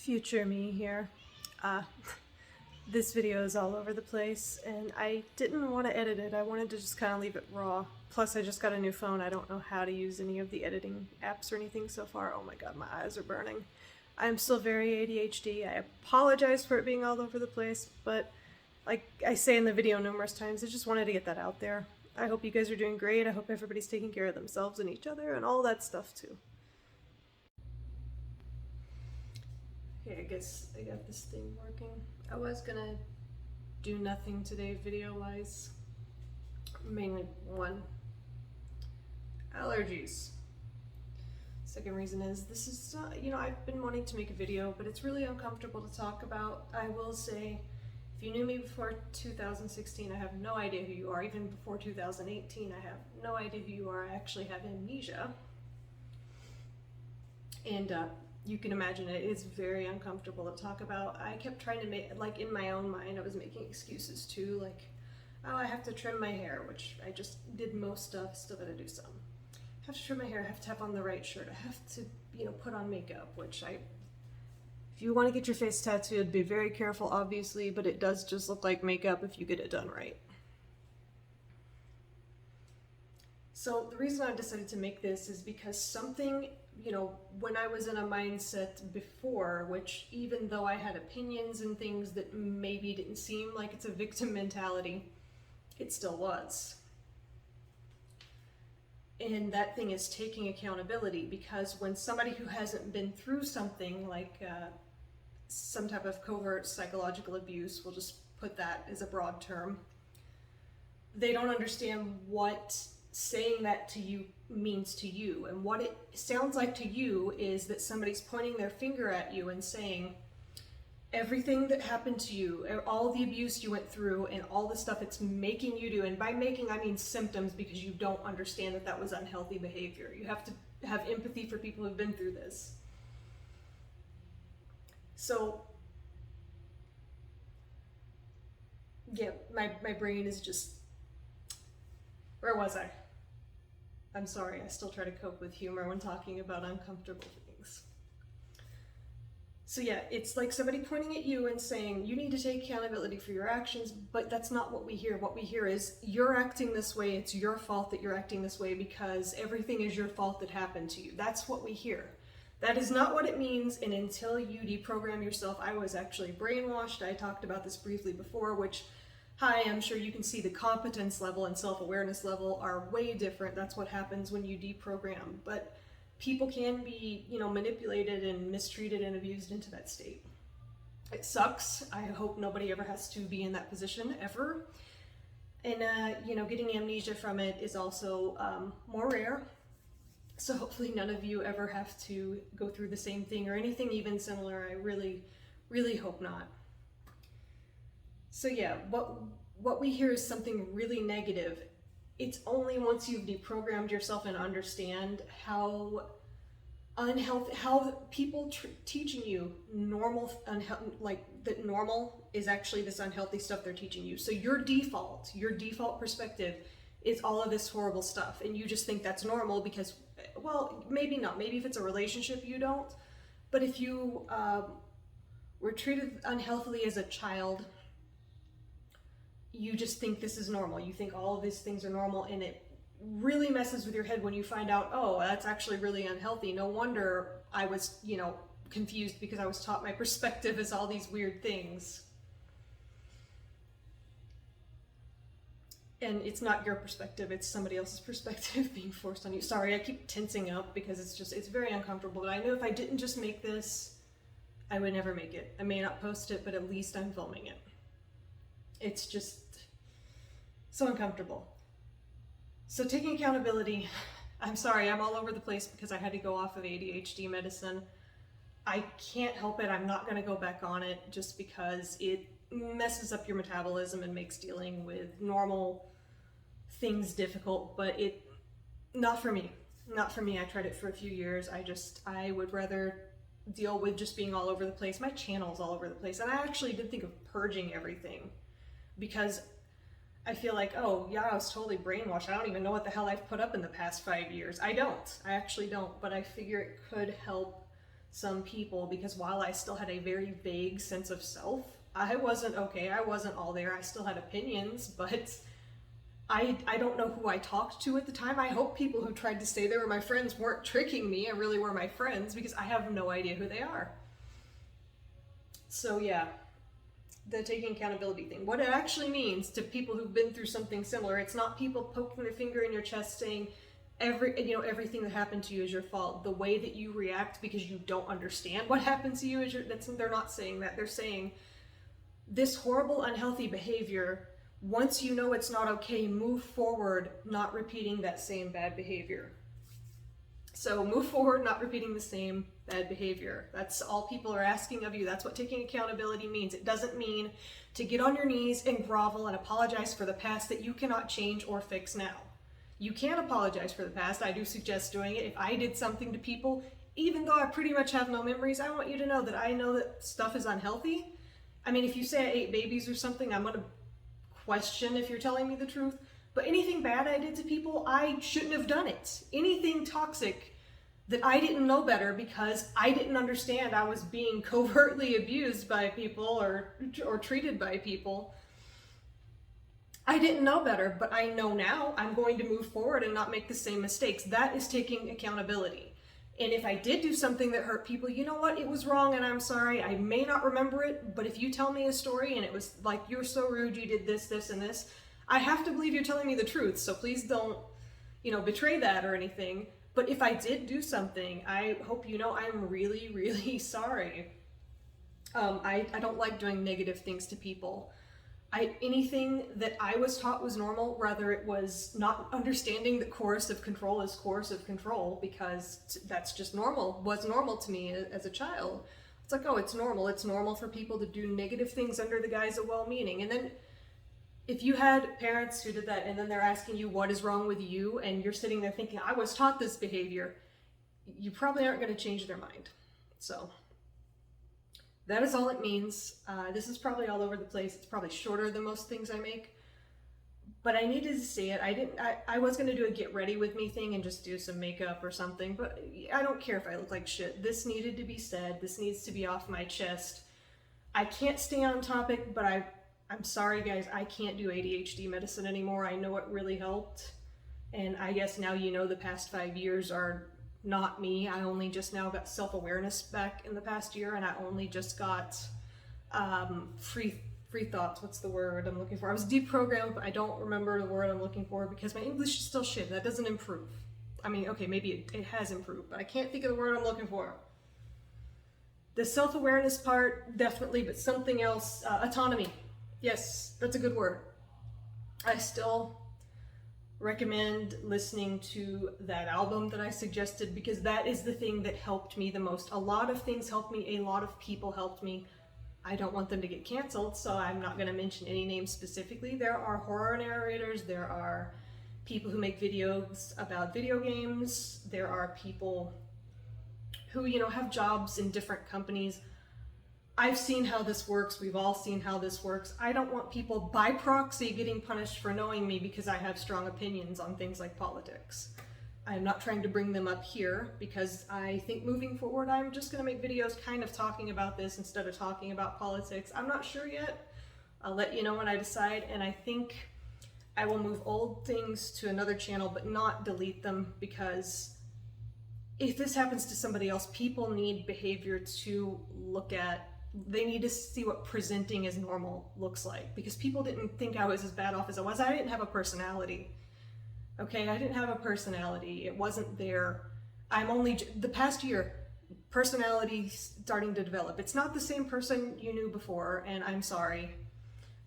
Future me here. Uh, this video is all over the place, and I didn't want to edit it. I wanted to just kind of leave it raw. Plus, I just got a new phone. I don't know how to use any of the editing apps or anything so far. Oh my god, my eyes are burning. I'm still very ADHD. I apologize for it being all over the place, but like I say in the video numerous times, I just wanted to get that out there. I hope you guys are doing great. I hope everybody's taking care of themselves and each other and all that stuff too. Okay, I guess I got this thing working. I was gonna do nothing today video-wise. Mainly one, allergies. Second reason is this is, I've been wanting to make a video, but it's really uncomfortable to talk about. I will say, if you knew me before 2016, I have no idea who you are. Even before 2018, I have no idea who you are. I actually have amnesia. And you can imagine it is very uncomfortable to talk about. I kept trying to make, like in my own mind, I was making excuses too, like, oh, I have to trim my hair, which I just did most of, still gotta do some. I have to trim my hair, I have to have on the right shirt, I have to, put on makeup, which if you want to get your face tattooed, be very careful, obviously, but it does just look like makeup if you get it done right. So the reason I decided to make this is because something, when I was in a mindset before, which even though I had opinions and things that maybe didn't seem like it's a victim mentality, it still was. And that thing is taking accountability, because when somebody who hasn't been through something like some type of covert psychological abuse, we'll just put that as a broad term, they don't understand what saying that to you means to you. And what it sounds like to you is that somebody's pointing their finger at you and saying, everything that happened to you, all the abuse you went through, and all the stuff it's making you do, and by making I mean symptoms, because you don't understand that that was unhealthy behavior. You have to have empathy for people who've been through this. So yeah, my brain is just, where was I? I'm sorry, I still try to cope with humor when talking about uncomfortable things. So yeah, it's like somebody pointing at you and saying, you need to take accountability for your actions, but that's not what we hear. What we hear is, you're acting this way, it's your fault that you're acting this way because everything is your fault that happened to you. That's what we hear. That is not what it means, and until you deprogram yourself, I was actually brainwashed. I talked about this briefly before, which, hi, I'm sure you can see the competence level and self-awareness level are way different. That's what happens when you deprogram. But people can be, manipulated and mistreated and abused into that state. It sucks. I hope nobody ever has to be in that position, ever. And, getting amnesia from it is also more rare. So hopefully none of you ever have to go through the same thing or anything even similar. I really, really hope not. So yeah, what we hear is something really negative. It's only once you've deprogrammed yourself and understand how unhealthy, how people teaching you that normal is actually this unhealthy stuff they're teaching you. So your default perspective is all of this horrible stuff, and you just think that's normal because, well, maybe not. Maybe if it's a relationship, you don't. But if you were treated unhealthily as a child, you just think this is normal. You think all of these things are normal, and it really messes with your head when you find out, oh, that's actually really unhealthy. No wonder I was, confused, because I was taught my perspective is all these weird things. And it's not your perspective, it's somebody else's perspective being forced on you. Sorry, I keep tensing up because it's very uncomfortable. But I know if I didn't just make this, I would never make it. I may not post it, but at least I'm filming it. It's just so uncomfortable. So taking accountability, I'm sorry, I'm all over the place because I had to go off of ADHD medicine. I can't help it. I'm not going to go back on it just because it messes up your metabolism and makes dealing with normal things difficult, but not for me. Not for me. I tried it for a few years. I would rather deal with just being all over the place. My channel's all over the place. And I actually did think of purging everything, because I feel like, oh yeah, I was totally brainwashed. I don't even know what the hell I've put up in the past 5 years. I actually don't, but I figure it could help some people, because while I still had a very vague sense of self, I wasn't okay. I wasn't all there. I still had opinions, but I don't know who I talked to at the time. I hope people who tried to say they were my friends weren't tricking me and really were my friends, because I have no idea who they are. So yeah, the taking accountability thing. What it actually means to people who've been through something similar, it's not people poking their finger in your chest saying everything that happened to you is your fault. The way that you react because you don't understand what happened to you is they're not saying that. They're saying this horrible, unhealthy behavior, once you know it's not okay, move forward, not repeating that same bad behavior. So move forward, not repeating the same bad behavior. That's all people are asking of you. That's what taking accountability means. It doesn't mean to get on your knees and grovel and apologize for the past that you cannot change or fix now. You can apologize for the past. I do suggest doing it. If I did something to people, even though I pretty much have no memories, I want you to know that I know that stuff is unhealthy. I mean, if you say I ate babies or something, I'm going to question if you're telling me the truth. But anything bad I did to people, I shouldn't have done it. Anything toxic that I didn't know better because I didn't understand I was being covertly abused by people or treated by people. I didn't know better, but I know now. I'm going to move forward and not make the same mistakes. That is taking accountability. And if I did do something that hurt people, you know what? It was wrong and I'm sorry. I may not remember it, but if you tell me a story and it was like, you're so rude, you did this, this, and this, I have to believe you're telling me the truth. So please don't, betray that or anything. But if I did do something, I hope you know I'm really, really sorry. I don't like doing negative things to people. Anything that I was taught was normal, whether it was not understanding that coercive control is coercive control, because that's just was normal to me as a child. It's like, oh, it's normal. It's normal for people to do negative things under the guise of well-meaning. And then if you had parents who did that and then they're asking you what is wrong with you, and you're sitting there thinking, I was taught this behavior, you probably aren't going to change their mind. So that is all it means. This is probably all over the place. It's probably shorter than most things I make, but I needed to say it. I was going to do a get ready with me thing and just do some makeup or something, but I don't care if I look like shit. This needed to be said. This needs to be off my chest. I can't stay on topic, but I'm sorry guys, I can't do ADHD medicine anymore. I know it really helped. And I guess now the past 5 years are not me. I only just now got self-awareness back in the past year, and I only just got free thoughts. What's the word I'm looking for? I was deprogrammed, but I don't remember the word I'm looking for because my English is still shit. That doesn't improve. I mean, okay, maybe it has improved, but I can't think of the word I'm looking for. The self-awareness part, definitely, but something else, autonomy. Yes, that's a good word. I still recommend listening to that album that I suggested, because that is the thing that helped me the most. A lot of things helped me, a lot of people helped me. I don't want them to get canceled, so I'm not going to mention any names specifically. There are horror narrators, there are people who make videos about video games, there are people who, have jobs in different companies. I've seen how this works. We've all seen how this works. I don't want people by proxy getting punished for knowing me because I have strong opinions on things like politics. I'm not trying to bring them up here because I think moving forward, I'm just going to make videos kind of talking about this instead of talking about politics. I'm not sure yet. I'll let you know when I decide. And I think I will move old things to another channel, but not delete them, because if this happens to somebody else, people need behavior to look at. They need to see what presenting as normal looks like, because people didn't think I was as bad off as I was. I didn't have a personality. Okay, I didn't have a personality. It wasn't there. I'm only, the past year, personality starting to develop. It's not the same person you knew before, and I'm sorry.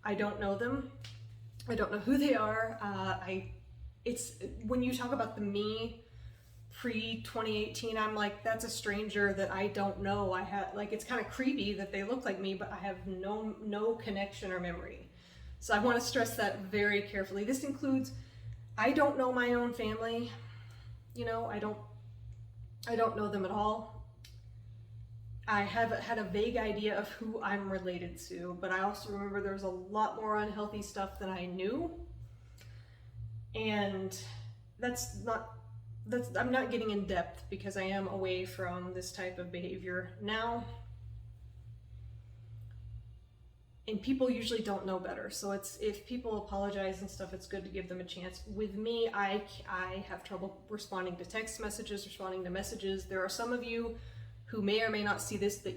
I don't know them. I don't know who they are. It's when you talk about the me pre-2018, I'm like, that's a stranger that I don't know. It's kind of creepy that they look like me, but I have no connection or memory. So I want to stress that very carefully. This includes, I don't know my own family. I don't know them at all. I have had a vague idea of who I'm related to, but I also remember there's a lot more unhealthy stuff than I knew. And that's not I'm not getting in depth because I am away from this type of behavior now. And people usually don't know better. So if people apologize and stuff, it's good to give them a chance. With me, I have trouble responding to text messages, responding to messages. There are some of you who may or may not see this that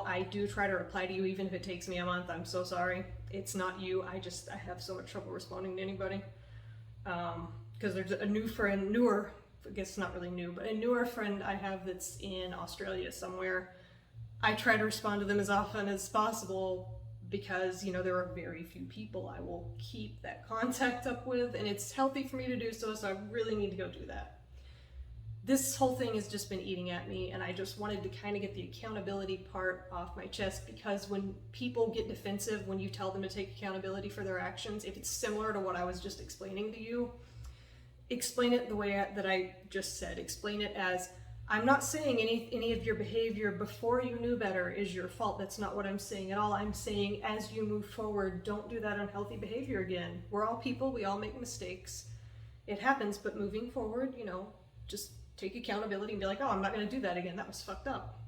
I do try to reply to you even if it takes me a month. I'm so sorry. It's not you. I have so much trouble responding to anybody. Because there's a newer, I guess not really new, but a newer friend I have that's in Australia somewhere. I try to respond to them as often as possible because, there are very few people I will keep that contact up with, and it's healthy for me to do so I really need to go do that. This whole thing has just been eating at me, and I just wanted to kind of get the accountability part off my chest, because when people get defensive when you tell them to take accountability for their actions, if it's similar to what I was just explaining to you, explain it the way that I just said. Explain it as, I'm not saying any of your behavior before you knew better is your fault. That's not what I'm saying at all. I'm saying as you move forward, don't do that unhealthy behavior again. We're all people. We all make mistakes. It happens, but moving forward, just take accountability and be like, oh, I'm not going to do that again. That was fucked up.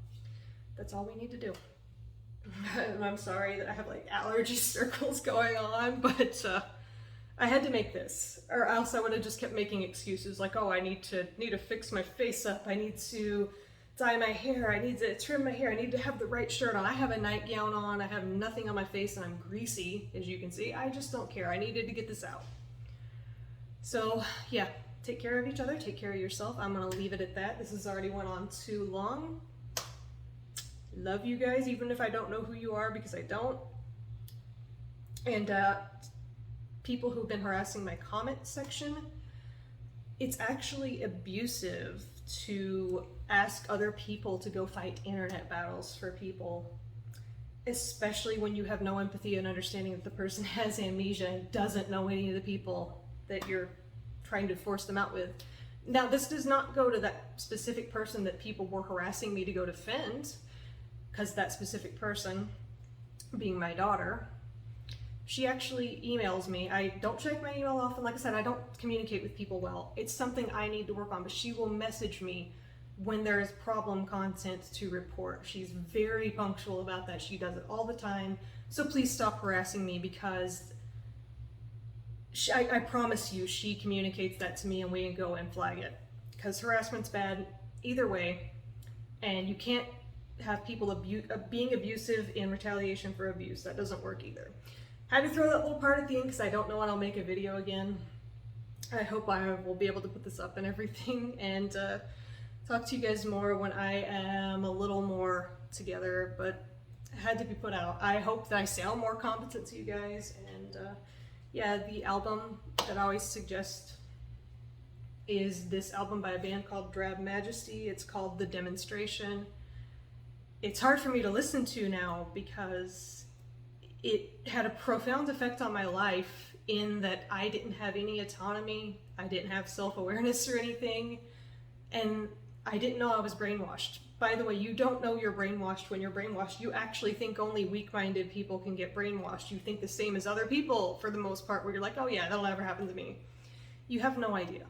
That's all we need to do. And I'm sorry that I have like allergy circles going on, but I had to make this, or else I would have just kept making excuses like, oh, I need to fix my face up. I need to dye my hair. I need to trim my hair. I need to have the right shirt on. I have a nightgown on. I have nothing on my face and I'm greasy, as you can see. I just don't care. I needed to get this out. So yeah, take care of each other. Take care of yourself. I'm going to leave it at that. This has already went on too long. Love you guys, even if I don't know who you are, because I don't. And people who've been harassing my comment section, it's actually abusive to ask other people to go fight internet battles for people, especially when you have no empathy and understanding that the person has amnesia and doesn't know any of the people that you're trying to force them out with. Now, this does not go to that specific person that people were harassing me to go defend, because that specific person, being my daughter, she actually emails me. I don't check my email often. Like I said, I don't communicate with people well. It's something I need to work on, but she will message me when there is problem content to report. She's very punctual about that. She does it all the time. So please stop harassing me, because I promise you, she communicates that to me and we can go and flag it. Because harassment's bad either way, and you can't have people being abusive in retaliation for abuse. That doesn't work either. Had to throw that little part at the end because I don't know when I'll make a video again. I hope I will be able to put this up and everything, and talk to you guys more when I am a little more together, but it had to be put out. I hope that I sound more competent to you guys, and yeah, the album that I always suggest is this album by a band called Drab Majesty. It's called The Demonstration. It's hard for me to listen to now because it had a profound effect on my life in that I didn't have any autonomy, I didn't have self-awareness or anything, and I didn't know I was brainwashed. By the way, you don't know you're brainwashed when you're brainwashed. You actually think only weak-minded people can get brainwashed. You think the same as other people for the most part, where you're like, oh yeah, that'll never happen to me. You have no idea.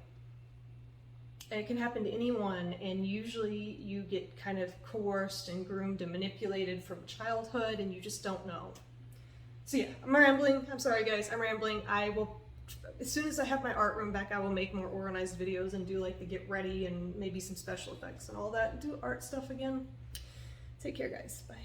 It can happen to anyone, and usually you get kind of coerced and groomed and manipulated from childhood, and you just don't know. So yeah, I'm rambling. I'm sorry guys, I'm rambling. I will, as soon as I have my art room back, I will make more organized videos and do like the get ready and maybe some special effects and all that, and do art stuff again. Take care guys, bye.